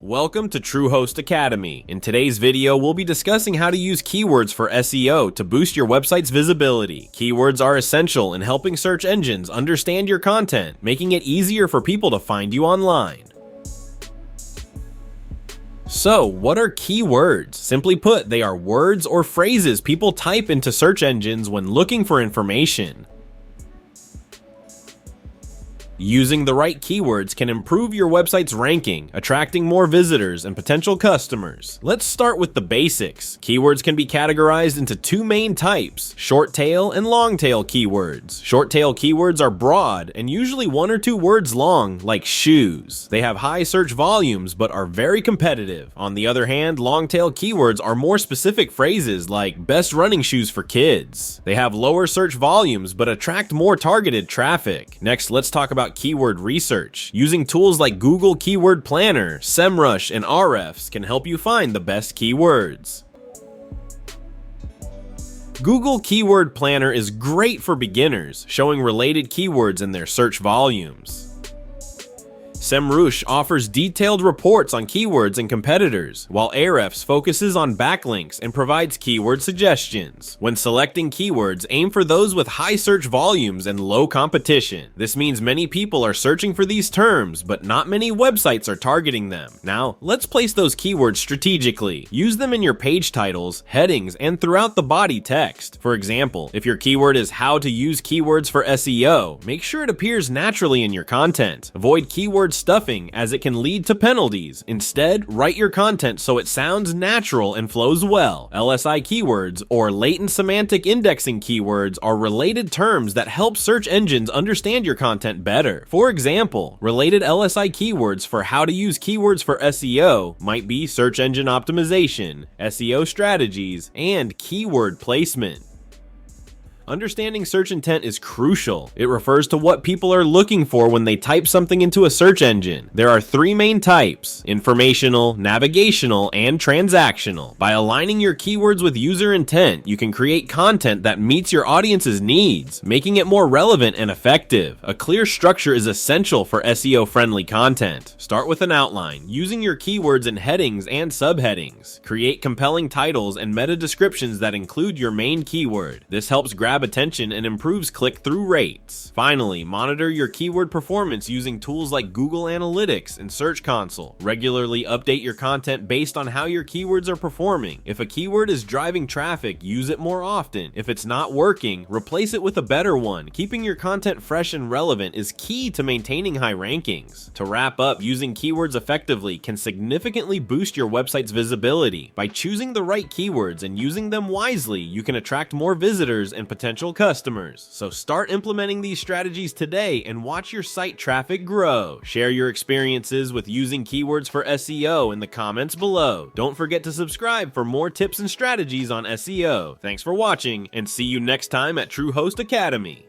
Welcome to Truehost Academy. In today's video, we'll be discussing how to use keywords for SEO to boost your website's visibility. Keywords are essential in helping search engines understand your content, making it easier for people to find you online. So, what are keywords? Simply put, they are words or phrases people type into search engines when looking for information. Using the right keywords can improve your website's ranking, attracting more visitors and potential customers. Let's start with the basics. Keywords can be categorized into two main types: short tail and long tail keywords. Short tail keywords are broad and usually one or two words long, like shoes. They have high search volumes but are very competitive. On the other hand, long tail keywords are more specific phrases like best running shoes for kids. They have lower search volumes but attract more targeted traffic. Next, let's talk about keyword research. Using tools like Google Keyword Planner, SEMrush, and Ahrefs can help you find the best keywords. Google Keyword Planner is great for beginners, showing related keywords in their search volumes. SEMrush offers detailed reports on keywords and competitors, while Ahrefs focuses on backlinks and provides keyword suggestions. When selecting keywords, aim for those with high search volumes and low competition. This means many people are searching for these terms, but not many websites are targeting them. Now, let's place those keywords strategically. Use them in your page titles, headings, and throughout the body text. For example, if your keyword is how to use keywords for SEO, make sure it appears naturally in your content. Avoid keyword stuffing, as it can lead to penalties. Instead, write your content so it sounds natural and flows well. LSI keywords, or latent semantic indexing keywords, are related terms that help search engines understand your content better. For example, related LSI keywords for how to use keywords for SEO might be search engine optimization, SEO strategies, and keyword placement. Understanding search intent is crucial. It refers to what people are looking for when they type something into a search engine. There are three main types: informational, navigational, and transactional. By aligning your keywords with user intent, you can create content that meets your audience's needs, making it more relevant and effective. A clear structure is essential for SEO-friendly content. Start with an outline, using your keywords in headings and subheadings. Create compelling titles and meta descriptions that include your main keyword. This helps grab attention and improves click-through rates. Finally, monitor your keyword performance using tools like Google Analytics and Search Console. Regularly update your content based on how your keywords are performing. If a keyword is driving traffic, use it more often. If it's not working, replace it with a better one. Keeping your content fresh and relevant is key to maintaining high rankings. To wrap up, using keywords effectively can significantly boost your website's visibility. By choosing the right keywords and using them wisely, you can attract more visitors and potential customers. So start implementing these strategies today and watch your site traffic grow. Share your experiences with using keywords for SEO in the comments below. Don't forget to subscribe for more tips and strategies on SEO. Thanks for watching, and see you next time at Truehost Academy.